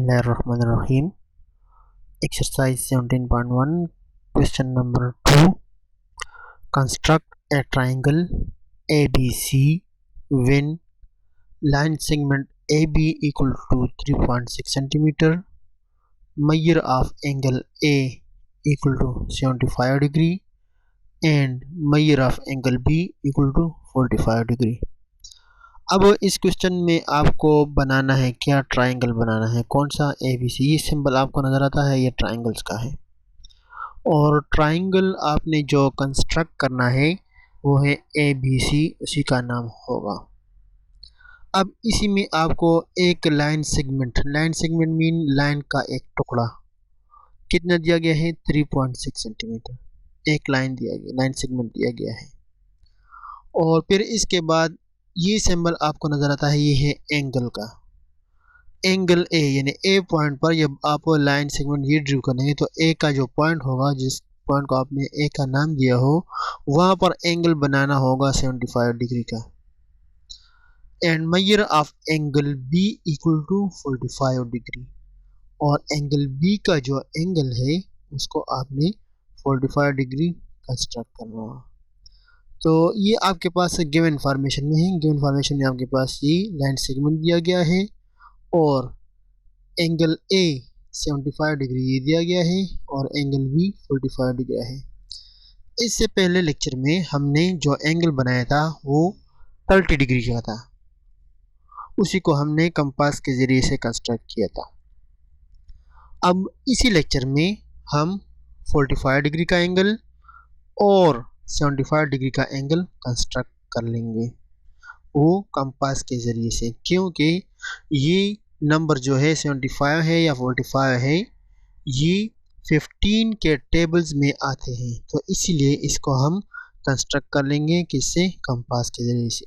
Bismillahirrahmanirrahim. Exercise 17.1, question number 2. Construct a triangle ABC when line segment AB equal to 3.6 centimeter, measure of angle A equal to 75 degree and measure of angle B equal to 45 degree. अब इस question में आपको बनाना है क्या, triangle बनाना है। कौन सा ABC, ये सिंबल आपको नज़र आता है, ये ट्राइंगल्स का है। और ट्राइंगल आपने जो कंस्ट्रक्ट करना है वो है ABC, उसी का नाम होगा। अब इसी में आपको एक लाइन सेगमेंट मीन लाइन का एक टुकड़ा कितना दिया गया है, 3.6 सेंटीमीटर एक लाइन दिया गया, लाइन सेगमेंट दिया गया है। और फिर इसके बाद ये सिंबल आपको नज़र आता है, ये है एंगल का, एंगल ए, यानी ए पॉइंट पर जब आप लाइन सेगमेंट ये ड्रू करेंगे तो ए का जो पॉइंट होगा, जिस पॉइंट को आपने ए का नाम दिया हो, वहाँ पर एंगल बनाना होगा 75 डिग्री का। And measure of angle B equal to 45 degree, और एंगल बी का जो एंगल है उसको आपने 45 डिग्री कंस्ट्रक्ट करना होगा। तो ये आपके पास गिवन इन्फॉर्मेशन में है। गिवन इन्फॉर्मेशन में आपके पास ये लाइन सेगमेंट दिया गया है और एंगल ए 75 डिग्री ये दिया गया है और एंगल बी 45 डिग्री है। इससे पहले लेक्चर में हमने जो एंगल बनाया था वो 30 डिग्री का था, उसी को हमने कंपास के ज़रिए से कंस्ट्रक्ट किया था। अब इसी लेक्चर में हम 45 डिग्री का एंगल और 75 डिग्री का एंगल कंस्ट्रक्ट कर लेंगे वो कंपास के ज़रिए से, क्योंकि ये नंबर जो है 75 है या 45 है, ये 15 के टेबल्स में आते हैं, तो इसीलिए इसको हम कंस्ट्रक्ट कर लेंगे किससे, कंपास के ज़रिए से।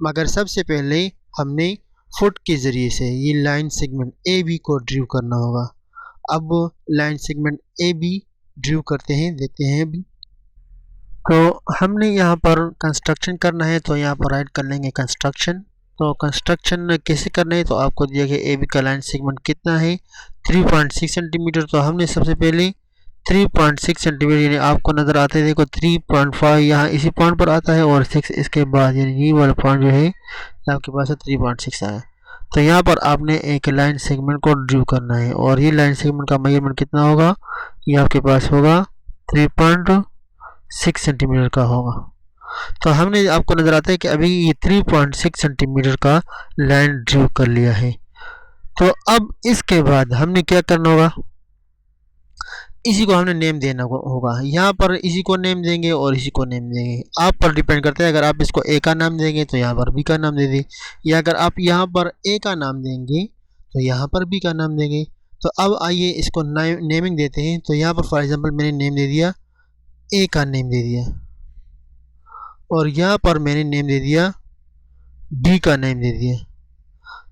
मगर सबसे पहले हमने फुट के ज़रिए से ये लाइन सेगमेंट ए बी को ड्रू करना होगा। अब line segment A B draw करते हैं, देखते हैं अभी। तो हमने यहाँ पर कंस्ट्रक्शन करना है, तो यहाँ पर राइट कर लेंगे कंस्ट्रक्शन। तो कंस्ट्रक्शन कैसे करना है, तो आपको दिया गया ए बी का लाइन सेगमेंट कितना है, 3.6 सेंटीमीटर। तो हमने सबसे पहले 3.6 सेंटीमीटर, यानी आपको नज़र आते हैं, देखो 3.5 यहाँ इसी पॉइंट पर आता है और 6 इसके बाद, यानी ये वाला पॉइंट जो है आपके पास 3.6 आया। तो यहाँ पर आपने एक लाइन सेगमेंट को ड्रू करना है और ये लाइन सेगमेंट का मेजरमेंट कितना होगा, ये आपके पास होगा 3.6 सेंटीमीटर का होगा। तो हमने आपको नज़र आता है कि अभी ये 3.6 सेंटीमीटर का लाइन ड्रू कर लिया है। तो अब इसके बाद हमने क्या करना होगा, इसी को हमने नेम देना होगा। यहाँ पर इसी को नेम देंगे और इसी को नेम देंगे, आप पर डिपेंड करता है। अगर आप इसको ए का नाम देंगे तो यहाँ पर बी का नाम दे दें, या अगर आप यहाँ पर ए का नाम देंगे तो यहाँ पर बी का नाम देंगे। तो अब आइए इसको नेमिंग देते हैं। तो यहाँ पर फॉर एग्जांपल मैंने नेम दे दिया, ए का नेम दे दिया, और यहाँ पर मैंने नेम दे दिया, बी का नेम दे दिया।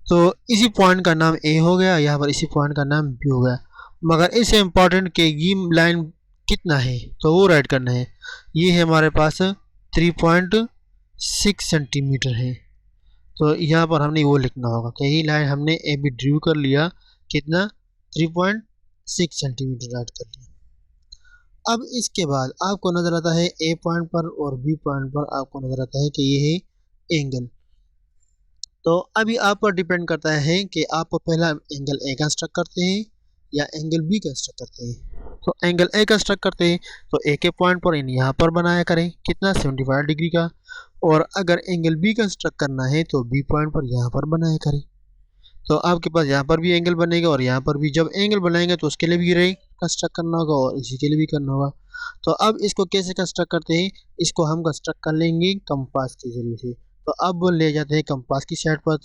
तो इसी पॉइंट का नाम ए हो गया, यहाँ पर इसी पॉइंट का नाम बी हो गया। मगर इससे इम्पॉर्टेंट कि ये लाइन कितना है तो वो राइट करना है। ये है हमारे पास 3.6 सेंटीमीटर है, तो यहाँ पर हमने वो लिखना होगा कि ये लाइन हमने ए बी ड्रू कर लिया, कितना, 3.6 सेंटीमीटर राइट कर लिया। अब इसके बाद आपको नज़र आता है ए पॉइंट पर और बी पॉइंट पर आपको नज़र आता है कि ये है एंगल। तो अभी आप पर डिपेंड करता है कि आप पहला एंगल ए कंस्ट्रक्ट करते हैं या एंगल बी कंस्ट्रक्ट करते हैं। तो एंगल ए कंस्ट्रक्ट करते हैं तो ए के पॉइंट पर यहाँ पर बनाया करें, कितना, 75 डिग्री का। और अगर एंगल बी कंस्ट्रक्ट करना है तो बी पॉइंट पर यहाँ पर बनाया करें। तो आपके पास यहाँ पर भी एंगल बनेगा और यहाँ पर भी। जब एंगल बनाएंगे तो उसके लिए भी रे कंस्ट्रक्ट करना होगा और इसी के लिए भी करना होगा। तो अब इसको कैसे कंस्ट्रक्ट करते हैं, इसको हम कंस्ट्रक्ट कर लेंगे कंपास के ज़रिए से। तो अब ले जाते हैं कंपास की साइड पर।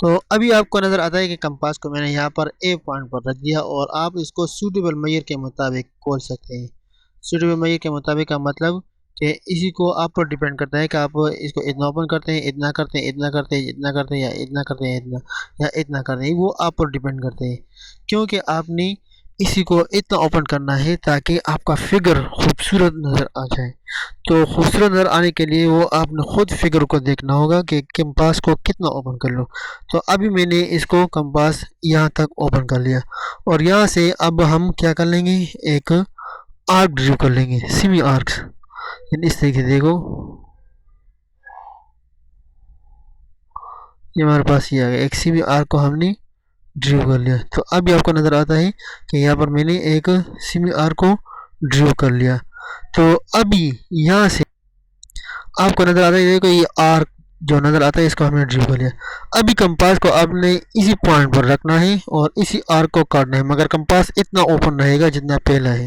तो अभी आपको नज़र आता है कि कंपास को मैंने यहाँ पर ए पॉइंट पर रख दिया और आप इसको सूटेबल मेजर के मुताबिक खोल सकते हैं। सूटेबल मेजर के मुताबिक का मतलब कि इसी को आप पर डिपेंड करता है कि आप इसको इतना ओपन करते हैं, इतना करते हैं, इतना करते हैं, इतना करते हैं, या इतना करते हैं, इतना, या इतना करते हैं, वो आप पर डिपेंड करते हैं। क्योंकि आपने इसी को इतना ओपन करना है ताकि आपका फिगर खूबसूरत नज़र आ जाए। तो खूबसूरत नज़र आने के लिए वो आपने ख़ुद फिगर को देखना होगा कि कंपास को कितना ओपन कर लो। तो अभी मैंने इसको कंपास यहाँ तक ओपन कर लिया और यहाँ से अब हम क्या कर लेंगे, एक आर्क ड्रू कर लेंगे, सेमी आर्क्स। इस तरीके से देखो, ये हमारे पास ये आ गया, एक सेमी आर्क को हमने ड्रू कर लिया। तो अभी आपको नज़र आता है कि यहाँ पर मैंने एक सेमी आर्क को ड्रू कर लिया। तो अभी यहाँ से आपको नज़र आता है, देखो ये आर्क जो नज़र आता है इसको हमने ड्रू कर लिया। अभी कंपास को आपने इसी पॉइंट पर रखना है और इसी आर्क को काटना है, मगर कंपास इतना ओपन रहेगा जितना पहला है,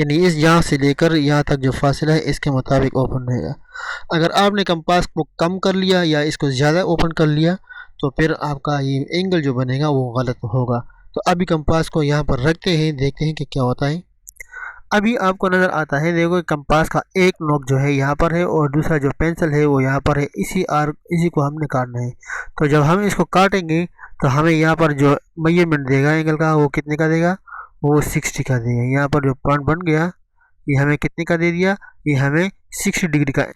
यानी इस यहाँ से लेकर यहाँ तक जो फासला है इसके मुताबिक ओपन रहेगा। अगर आपने कंपास को कम कर लिया या इसको ज़्यादा ओपन कर लिया तो फिर आपका ये एंगल जो बनेगा वो गलत होगा। तो अभी कंपास को यहाँ पर रखते हैं, देखते हैं कि क्या होता है। अभी आपको नज़र आता है, देखो कंपास का एक नोक जो है यहाँ पर है और दूसरा जो पेंसिल है वो यहाँ पर है। इसी को हमने काटना है। तो जब हम इसको काटेंगे तो हमें यहाँ पर जो मेजरमेंट देगा एंगल का वो कितने का देगा, वो 60 का देगा। यहाँ पर जो पॉइंट बन गया ये हमें कितने का दे दिया, ये हमें 60 डिग्री का।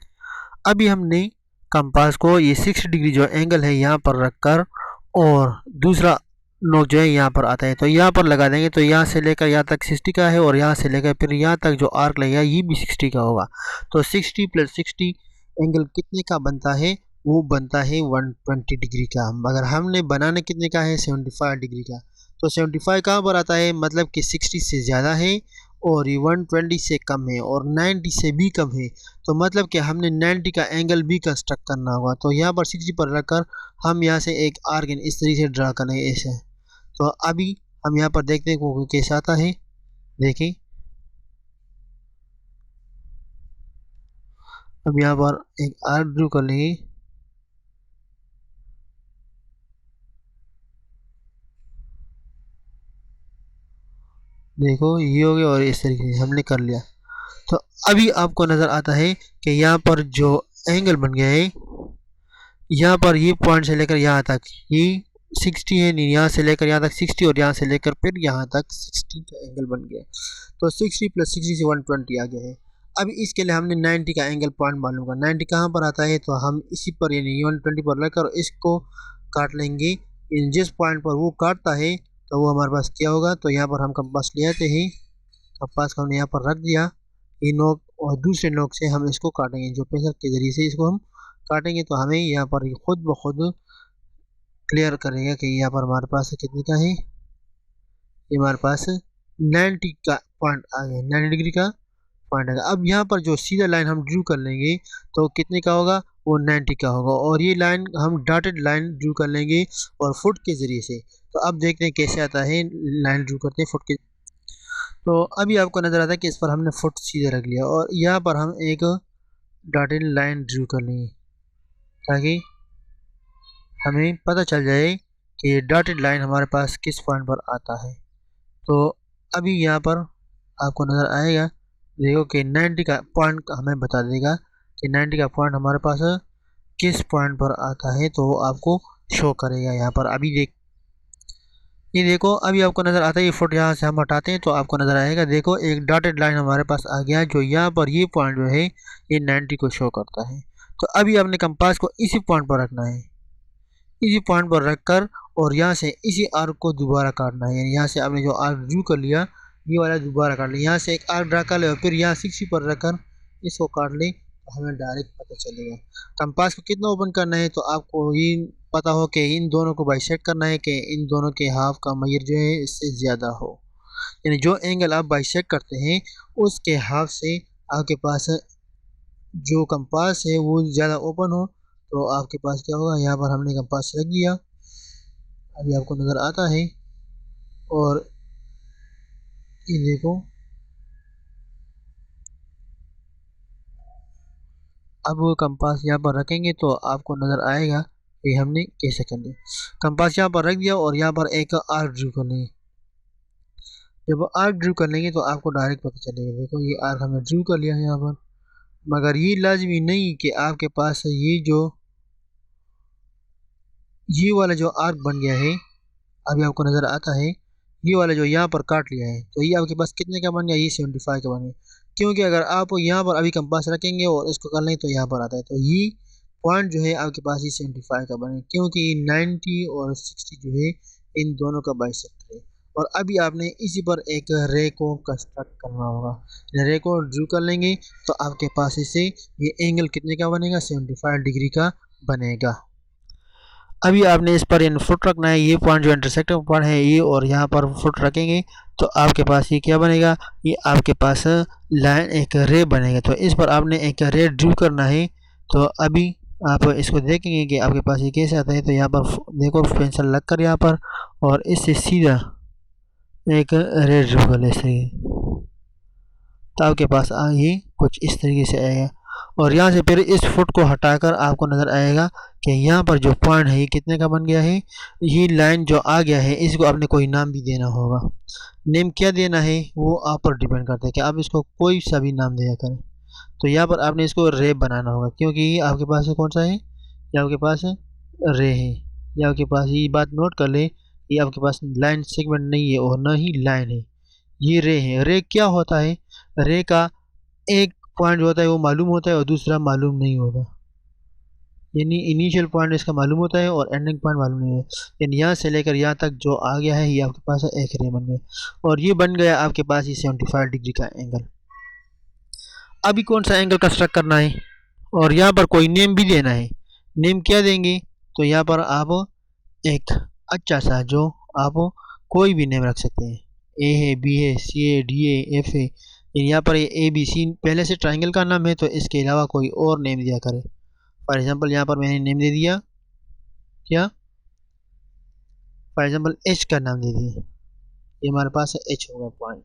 अभी हमने कंपास को ये 60 डिग्री जो एंगल है यहाँ पर रखकर और दूसरा नोक जो है यहाँ पर आता है तो यहाँ पर लगा देंगे। तो यहाँ से लेकर यहाँ तक 60 का है और यहाँ से लेकर फिर यहाँ तक जो आर्क लगेगा ये भी 60 का होगा। तो 60 + 60 एंगल कितने का बनता है, वो बनता है 120 डिग्री का। अगर हमने बनाने कितने का है, 75 डिग्री का। तो 75 कहाँ पर आता है, मतलब कि 60 से ज़्यादा है और ये 120 से कम है और 90 से भी कम है। तो मतलब कि हमने 90 का एंगल भी कंस्ट्रक्ट करना होगा। तो यहाँ पर 60 पर रखकर हम यहाँ से एक आर्क इस तरीके से ड्रा करेंगे ऐसे। तो अभी हम यहाँ पर देखते हैं वो कैसा आता है। देखें, अब यहाँ पर एक आर्क ड्रू कर लेंगे। देखो ये हो गया और इस तरीके से हमने कर लिया। तो अभी आपको नज़र आता है कि यहाँ पर जो एंगल बन गया है, यहाँ पर ये पॉइंट से लेकर यहाँ तक ये 60 है, नहीं यहाँ से लेकर यहाँ तक 60 और यहाँ से लेकर फिर यहाँ तक 60 का एंगल बन गया। तो 60 + 60 से 120 आ गया है। अब इसके लिए हमने 90 का एंगल पॉइंट मालूम करना। 90 कहाँ पर आता है, तो हम इसी पर यानी 120 पर रखकर इसको काट लेंगे। जिस पॉइंट पर वो काटता है तो वो हमारे पास क्या होगा, तो यहाँ पर हम कंपास ले आते हैं। कंपास को हमने यहाँ पर रख दिया, ये नोक और दूसरे नोक से हम इसको काटेंगे, जो पेंसिल के ज़रिए से इसको हम काटेंगे। तो हमें यहाँ पर खुद ब खुद क्लियर करेगा कि यहाँ पर हमारे पास कितने का है, ये हमारे पास 90 का पॉइंट आ गया, 90 डिग्री का पॉइंट आ गया। अब यहाँ पर जो सीधा लाइन हम ड्रू कर लेंगे तो कितने का होगा, वो 90 का होगा और ये लाइन हम डॉटेड लाइन ड्रू कर लेंगे और फुट के ज़रिए से। तो अब देखते हैं कैसे आता है, लाइन ड्रू करते हैं फुट के। तो अभी आपको नज़र आता है कि इस पर हमने फुट सीधे रख लिया और यहाँ पर हम एक डॉटेड लाइन ड्रू कर लेंगे ताकि हमें पता चल जाए कि ये डॉटेड लाइन हमारे पास किस पॉइंट पर आता है। तो अभी यहाँ पर आपको नज़र आएगा, देखो कि 90 का पॉइंट हमें बता देगा कि 90 का पॉइंट हमारे पास किस पॉइंट पर आता है, तो वो आपको शो करेगा यहाँ पर। अभी ये देखो, अभी आपको नज़र आता है ये फुट यहाँ से हम हटाते हैं तो आपको नज़र आएगा, देखो एक डॉटेड लाइन हमारे पास आ गया जो यहाँ पर ये पॉइंट जो है ये 90 को शो करता है। तो अभी आपने कंपास को इसी पॉइंट पर रखना है, इसी पॉइंट पर रखकर और यहाँ से इसी आर्क को दोबारा काटना है। यानी यहाँ से आपने जो आर्क ड्रू कर लिया ये वाला दोबारा काट लिया, यहाँ से एक आर्क ड्रा कर ले और फिर यहाँ 60 पर रखकर इसको काट ले तो हमें डायरेक्ट पता चलेगा। कंपास को कितना ओपन करना है, तो आपको ये पता हो कि इन दोनों को बाइसेक्ट करना है कि इन दोनों के हाफ का मेजर जो है इससे ज़्यादा हो, यानी जो एंगल आप बाइसेक्ट करते हैं उसके हाफ से आपके पास जो कंपास है वो ज़्यादा ओपन हो तो आपके पास क्या होगा, यहाँ पर हमने कंपास रख दिया, अभी आपको नज़र आता है। और ये देखो, अब वो कंपास यहाँ पर रखेंगे तो आपको नज़र आएगा कि हमने कैसे कर लिया। कंपास यहाँ पर रख दिया और यहाँ पर एक आर्क ड्रू कर लेंगे। जब आर्क ड्रू कर लेंगे तो आपको डायरेक्ट पता चलेगा, देखो ये आर्क हमने ड्रू कर लिया है यहाँ पर। मगर ये लाजमी नहीं कि आपके पास ये वाला जो आर्क बन गया है, अभी आपको नज़र आता है ये वाला जो यहाँ पर काट लिया है, तो ये आपके पास कितने का बन गया, ये 75 का बन गया। क्योंकि अगर आप यहाँ पर अभी कंपास रखेंगे और इसको कर लेंगे तो यहाँ पर आता है, तो ये पॉइंट जो है आपके पास ये 75 का बने, क्योंकि 90 और 60 जो है इन दोनों का बाइसेक्टर है। और अभी आपने इसी पर एक रे को कंस्ट्रक्ट करना होगा। रे को ड्रू कर लेंगे तो आपके पास इसे ये एंगल कितने का बनेगा, 75 डिग्री का बनेगा। अभी आपने इस पर इन फुट रखना है, ये पॉइंट जो इंटरसेक्ट पॉइंट है ये, और यहाँ पर फुट रखेंगे तो आपके पास ये क्या बनेगा, ये आपके पास लाइन एक रे बनेगा। तो इस पर आपने एक रे ड्रू करना है। तो अभी आप इसको देखेंगे कि आपके पास ये कैसे आता है। तो यहाँ पर देखो पेंसिल लग कर यहाँ पर, और इससे सीधा एक रे ड्रू कर ले सही, तो आपके पास ये कुछ इस तरीके से आएगा। और यहाँ से फिर इस फुट को हटाकर आपको नज़र आएगा कि यहाँ पर जो पॉइंट है ये कितने का बन गया है। ये लाइन जो आ गया है इसको आपने कोई नाम भी देना होगा। नेम क्या देना है वो आप पर डिपेंड करता है कि आप इसको कोई सा भी नाम दिया करें। तो यहाँ पर आपने इसको रे बनाना होगा, क्योंकि ये आपके पास कौन सा है, ये आपके पास रे है। ये आपके पास ये बात नोट कर ले, ये आपके पास लाइन सेगमेंट नहीं है और न ही लाइन है, ये रे है। रे क्या होता है, रे का एक पॉइंट जो होता है वो मालूम होता है और दूसरा मालूम नहीं होता। यानी इनिशियल पॉइंट इसका मालूम होता है और एंडिंग पॉइंट मालूम नहीं है। यानी यहाँ से लेकर यहाँ तक जो आ गया है ये आपके पास एक रे बन गया, और ये बन गया आपके पास ये 75 डिग्री का एंगल। अभी कौन सा एंगल कंस्ट्रक्ट करना है, और यहाँ पर कोई नेम भी देना है। नेम क्या देंगे, तो यहाँ पर आप एक अच्छा सा जो आप कोई भी नेम रख सकते हैं, ए है, बी है, सी है, डी है, एफ है। यहाँ पर ए बी सी पहले से ट्राइंगल का नाम है, तो इसके अलावा कोई और नेम दिया करें। फॉर एग्जांपल यहाँ पर मैंने नेम दे दिया क्या, फॉर एग्जांपल एच का नाम दे दिया, ये हमारे पास एच होगा पॉइंट।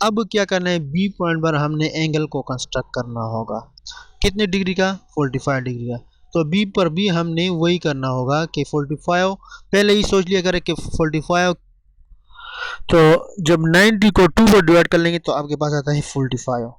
अब क्या करना है, बी पॉइंट पर हमने एंगल को कंस्ट्रक्ट करना होगा। कितने डिग्री का, 45 डिग्री का। तो बी पर भी हमने वही करना होगा कि 45 पहले ही सोच लिया करें कि 45, तो जब 90 को 2 पर डिवाइड कर लेंगे तो आपके पास आता है 45।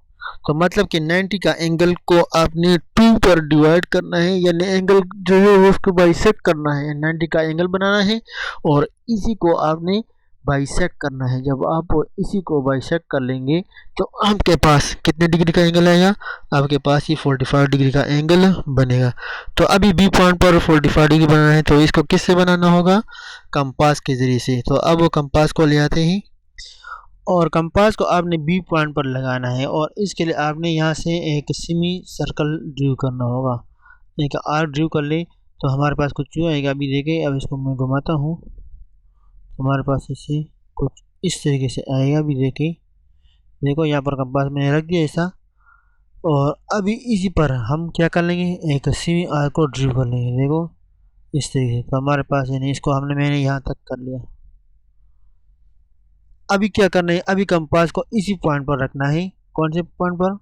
तो मतलब कि 90 का एंगल को आपने 2 पर डिवाइड करना है, यानी एंगल जो है उसको बाइसेक्ट करना है, 90 का एंगल बनाना है और इसी को आपने बाइसेक्ट करना है। जब आप इसी को बाइसेक्ट कर लेंगे तो आपके पास कितने डिग्री का एंगल आएगा, आपके पास ये 45 डिग्री का एंगल बनेगा। तो अभी बी पॉइंट पर 45 डिग्री बनाना है, तो इसको किससे बनाना होगा, कंपास के ज़रिए से। तो अब वो कंपास को ले आते हैं और कंपास को आपने बी पॉइंट पर लगाना है, और इसके लिए आपने यहाँ से एक सेमी सर्कल ड्रू करना होगा। एक आर्क ड्रू कर ले तो हमारे पास कुछ जो आएगा, अभी देखें। अब इसको मैं घुमाता हूँ, हमारे पास इसे कुछ इस तरीके से आएगा। अभी देखें, देखो यहाँ पर कंपास मैंने रख दिया ऐसा, और अभी इसी पर हम क्या कर लेंगे, एक सेमी आर्क को ड्रू कर लेंगे। देखो इस तरीके से, तो हमारे पास यानी इसको मैंने यहाँ तक कर लिया। अभी क्या करना है, अभी कंपास को इसी पॉइंट पर रखना है। कौन से पॉइंट पर,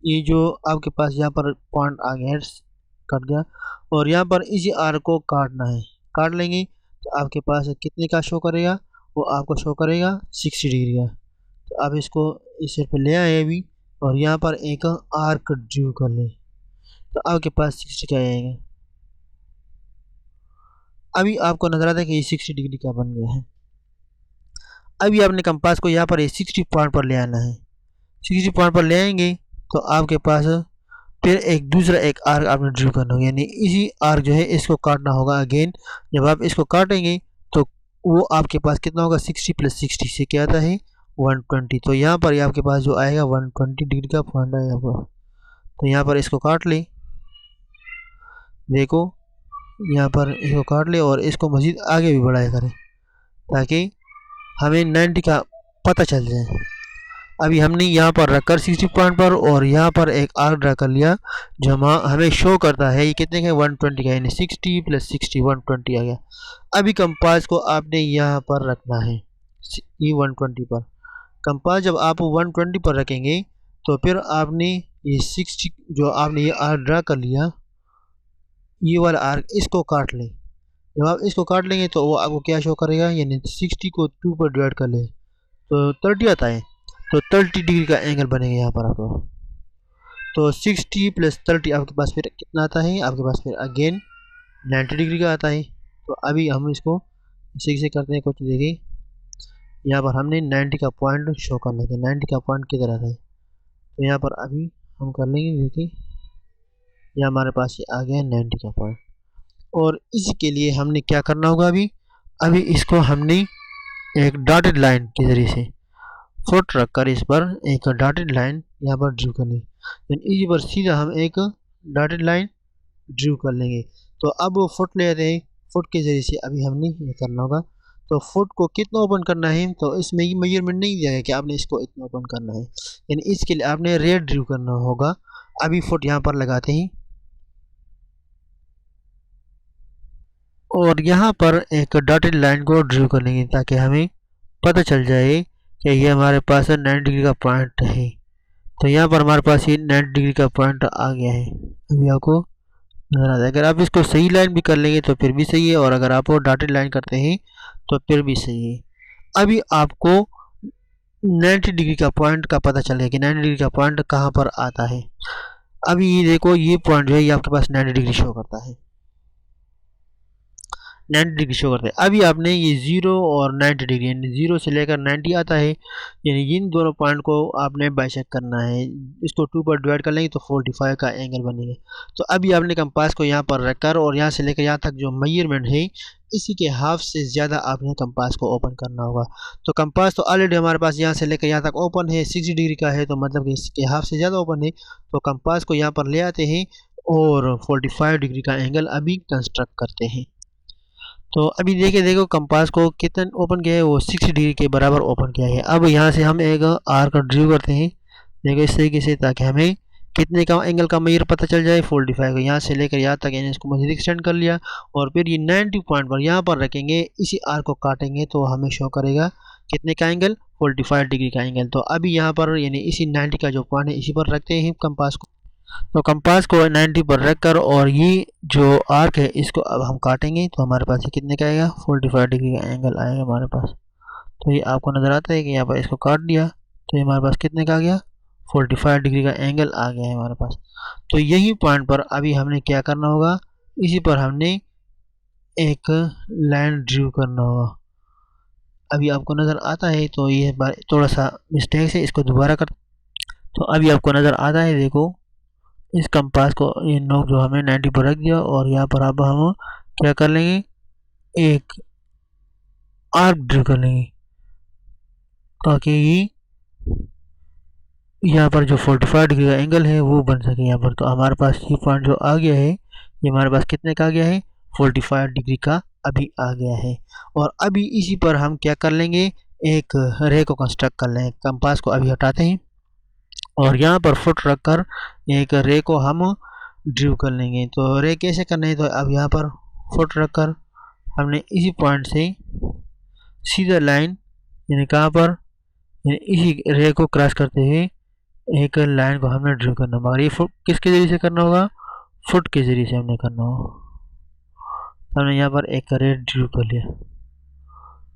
ये जो आपके पास यहाँ पर पॉइंट आ गया है, कट गया, और यहाँ पर इसी आर्क को काटना है। काट लेंगे तो आपके पास कितने का शो करेगा, वो आपको शो करेगा 60 डिग्री का। तो आप इसको इस सिर पर ले आए अभी, और यहाँ पर एक आर्क ड्रू कर ले तो आपके पास 60 का आएगा। अभी आपको नजर आता है कि ये 60 डिग्री का बन गया है। अभी आपने कंपास को यहाँ पर 60 पॉइंट पर ले आना है। 60 पॉइंट पर ले आएंगे तो आपके पास फिर एक दूसरा एक आर्क आपने ड्रू करना होगा, यानी इसी आर्क जो है इसको काटना होगा अगेन। जब आप इसको काटेंगे तो वो आपके पास कितना होगा, 60 + 60 से क्या आता है, 120। तो यहाँ पर आपके पास जो आएगा 120 डिग्री का पॉइंट आएगा। तो यहाँ पर इसको काट ले, देखो यहाँ पर इसको काट ले और इसको मज़ीद आगे भी बढ़ाया करें ताकि हमें 90 का पता चल जाए। अभी हमने यहाँ पर रखकर 60 पॉइंट पर और यहाँ पर एक आर्क ड्रा कर लिया जो हमें शो करता है ये कितने का, 120 का, यानी 60 + 60 120 आ गया। अभी कंपास को आपने यहाँ पर रखना है, ये 120 पर। कंपास जब आप 120 पर रखेंगे तो फिर आपने ये 60 जो आपने ये आर्क ड्रा कर लिया, ये वाला आर्क, इसको काट लें। जब आप इसको काट लेंगे तो वो आपको क्या शो करेगा, यानी 60 को 2 पर डिवाइड कर ले तो 30 आता है। तो 30 डिग्री का एंगल बनेगा यहाँ पर आपको। तो 60 + 30 आपके पास फिर कितना आता है, आपके पास फिर अगेन 90 डिग्री का आता है। तो अभी हम इसको इसी से करते हैं, कुछ देखिए। यहाँ पर हमने 90 का पॉइंट शो करना है, 90 का पॉइंट किधर आता है। तो यहाँ पर अभी हम कर लेंगे, देखिए ये हमारे पास ये आ गया 90 का पॉइंट। और इसी के लिए हमने क्या करना होगा, अभी इसको हमने एक डॉटेड लाइन के ज़रिए से फुट रखकर इस पर एक डॉटेड लाइन यहाँ पर ड्रू कर लेंगे। इसी पर सीधा हम एक डॉटेड लाइन ड्रू कर लेंगे। तो अब वो फुट ले आते हैं, फुट के ज़रिए से अभी हमने ये करना होगा। तो फुट को कितना ओपन करना है, तो इसमें ये मेजरमेंट नहीं दिया गया कि आपने इसको इतना ओपन करना है, यानी इसके लिए आपने रेड ड्रू करना होगा। अभी फुट यहाँ पर लगाते हैं और यहाँ पर एक डॉटेड लाइन को ड्रू कर लेंगे ताकि हमें पता चल जाए कि ये हमारे पास 90 डिग्री का पॉइंट है। तो यहाँ पर हमारे पास ये 90 डिग्री का पॉइंट आ गया है। अभी आपको नजर आता है। अगर आप इसको सही लाइन भी कर लेंगे तो फिर भी सही है, और अगर आप डॉटेड लाइन करते हैं तो फिर भी सही है। अभी आपको 90 डिग्री का पॉइंट का पता चल गया कि 90 डिग्री का पॉइंट कहाँ पर आता है। अभी ये देखो, ये पॉइंट जो है ये आपके पास 90 डिग्री शो करता है, 90 डिग्री शो करते हैं। अभी आपने ये 0 और 90 डिग्री, यानी 0 से लेकर 90 आता है, यानी इन दोनों पॉइंट को आपने बाइसेक्ट करना है। इसको 2 पर डिवाइड कर लेंगे तो 45 का एंगल बनेगा। तो अभी आपने कंपास को यहाँ पर रखकर और यहाँ से लेकर यहाँ तक जो मेजरमेंट है इसी के हाफ से ज़्यादा आपने कंपास को ओपन करना होगा। तो कंपास तो ऑलरेडी हमारे पास यहाँ से लेकर यहाँ तक ओपन है, 60 डिग्री का है, तो मतलब कि इसके हाफ से ज़्यादा ओपन है। तो कंपास को यहाँ पर ले आते हैं और 45 डिग्री का एंगल अभी कंस्ट्रक्ट करते हैं। तो अभी देखो कंपास को कितना ओपन किया है, वो 60 डिग्री के बराबर ओपन किया है। अब यहाँ से हम एक आर्क ड्रू करते हैं, देखो इस तरीके से, ताकि हमें कितने का एंगल का मेजर पता चल जाए। 45 को यहाँ से लेकर यहाँ तक यानी इसको मज़ीद एक्सटेंड कर लिया, और फिर ये 90 पॉइंट पर यहाँ पर रखेंगे, इसी आर्क को काटेंगे तो हमें शो करेगा कितने का एंगल, 45 डिग्री का एंगल। तो अभी यहाँ पर यानी इसी 90 का जो पॉइंट है इसी पर रखते हैं कंपास को। तो कंपास को 90 पर रखकर और ये जो आर्क है इसको अब हम काटेंगे तो हमारे पास ये कितने का आएगा, 45 डिग्री का एंगल आएगा हमारे पास। तो ये आपको नज़र आता है कि यहाँ पर इसको काट दिया तो ये हमारे पास कितने का आ गया, 45 डिग्री का एंगल आ गया है हमारे पास। तो यही पॉइंट पर अभी हमने क्या करना होगा, इसी पर हमने एक लाइन ड्रू करना होगा। अभी आपको नज़र आता है, तो ये थोड़ा सा मिस्टेक है, इसको दोबारा कर। तो अभी आपको नज़र आता है, देखो इस कंपास को ये नोक जो हमें 90 पर रख दिया, और यहाँ पर अब हम क्या कर लेंगे, एक आर्क ड्रू कर लेंगे ताकि ये यहाँ पर जो 45 डिग्री का एंगल है वो बन सके यहाँ पर। तो हमारे पास ये पॉइंट जो आ गया है ये हमारे पास कितने का आ गया है, 45 डिग्री का अभी आ गया है। और अभी इसी पर हम क्या कर लेंगे, एक रे को कंस्ट्रक्ट कर लेंगे। कंपास को अभी हटाते हैं और यहाँ पर फुट रखकर एक रे को हम ड्रू कर लेंगे। तो रे कैसे करना है, तो अब यहाँ पर फुट रखकर हमने इसी पॉइंट से सीधा लाइन, यानी कहाँ पर, यानी इसी रे को क्रॉस करते हुए एक लाइन को हमने ड्रू करना, मगर ये फुट किसके ज़रिए से करना होगा, फुट के ज़रिए से हमने करना होगा। हमने यहाँ पर एक रे ड्रू कर लिया।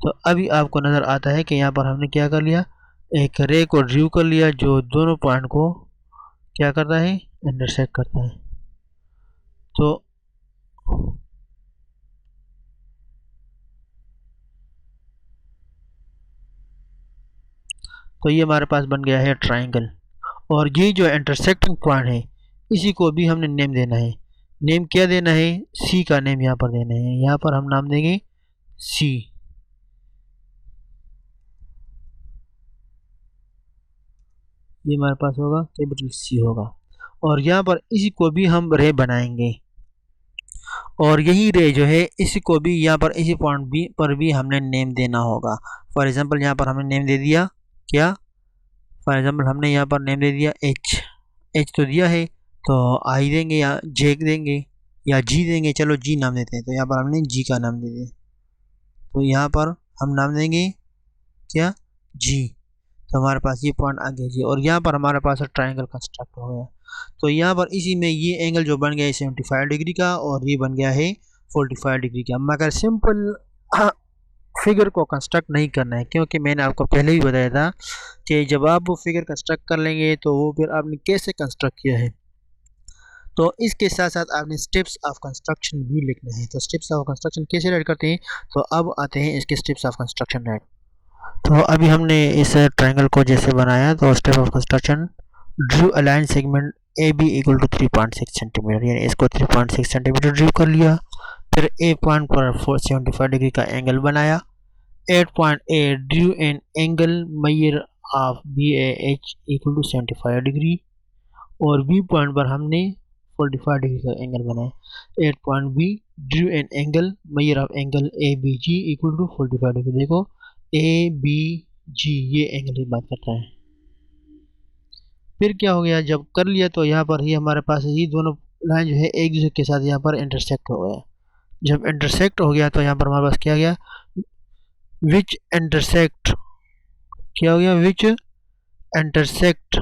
तो अभी आपको नज़र आता है कि यहाँ पर हमने क्या कर लिया, एक रे को ड्रू कर लिया जो दोनों पॉइंट को क्या करता है, इंटरसेक्ट करता है। तो ये हमारे पास बन गया है ट्राइंगल। और ये जो इंटरसेक्टिंग पॉइंट है इसी को भी हमने नेम देना है। नेम क्या देना है, सी का नेम यहाँ पर देना है। यहाँ पर हम नाम देंगे सी। ये हमारे पास होगा कैपिटल सी होगा। और यहाँ पर इसी को भी हम रे बनाएंगे, और यही रे जो है इसी को भी यहाँ पर इसी पॉइंट भी पर भी हमने नेम देना होगा। फॉर एग्जांपल यहाँ पर हमने नेम दे दिया क्या, फॉर एग्जांपल हमने यहाँ पर नेम दे दिया एच। एच तो दिया है तो आई देंगे या जे देंगे या जी देंगे, चलो जी नाम देते हैं। तो यहाँ पर हमने जी का नाम दे दिया, तो यहाँ पर हम नाम देंगे क्या, जी। तो हमारे पास ये पॉइंट आ गया जी, और यहाँ पर हमारे पास ट्राइंगल कंस्ट्रक्ट हो गया। तो यहाँ पर इसी में ये एंगल जो बन गया है 75 डिग्री का, और ये बन गया है 45 डिग्री का। मगर सिंपल फिगर को कंस्ट्रक्ट नहीं करना है, क्योंकि मैंने आपको पहले ही बताया था कि जब आप वो फिगर कंस्ट्रक्ट कर लेंगे तो वो फिर आपने कैसे कंस्ट्रक्ट किया है, तो इसके साथ साथ आपने स्टेप्स ऑफ कंस्ट्रक्शन भी लिखना है। तो स्टेप्स ऑफ कंस्ट्रक्शन कैसे राइट करते हैं, तो अब आते हैं इसके स्टेप्स ऑफ कंस्ट्रक्शन राइट। तो अभी हमने इस ट्रायंगल को जैसे बनाया, तो step of construction, draw a line segment A B equal to 3.6 centimetre, यानी इसको 3.6 सेंटीमीटर ड्रू कर लिया। फिर ए पॉइंट पर 475 डिग्री का एंगल बनाया। 8.8 draw an angle measure of B A H equal to 75 degree, और बी पॉइंट पर हमने 45 डिग्री का एंगल बनाया। 8 point B draw an angle measure of angle A B G equal to 45 degree. देखो A B जी ये angle की बात करता है। फिर क्या हो गया, जब कर लिया तो यहाँ पर ही हमारे पास ये दोनों लाइन जो है एक दूसरे के साथ यहाँ पर इंटरसेक्ट हो गया। जब इंटरसेक्ट हो गया तो यहाँ पर हमारे पास क्या गया, विच इंटरसेक्ट, क्या हो गया, विच इंटरसेक्ट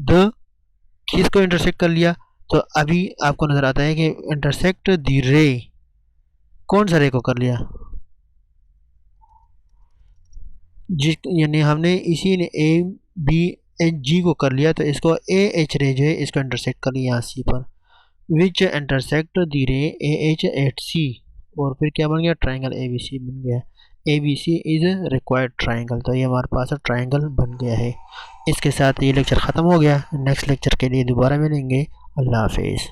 द, किसको इंटरसेक्ट कर लिया, तो अभी आपको नजर आता है कि इंटरसेक्ट द रे, कौन सा रे को कर लिया, जिस, यानी हमने इसी ने ए बी एच जी को कर लिया, तो इसको ए एच रे जो है इसको इंटरसेक्ट कर लिया यहाँ सी पर, विच इंटरसेक्ट द रे ए एच एट सी, और फिर क्या बन गया, ट्राइंगल ए बी सी बन गया। A B C is required triangle, तो ये हमारे पास ट्राइंगल बन गया है। इसके साथ ये लेक्चर ख़त्म हो गया। नेक्स्ट लेक्चर के लिए दोबारा मिलेंगे। अल्लाह हाफिज़।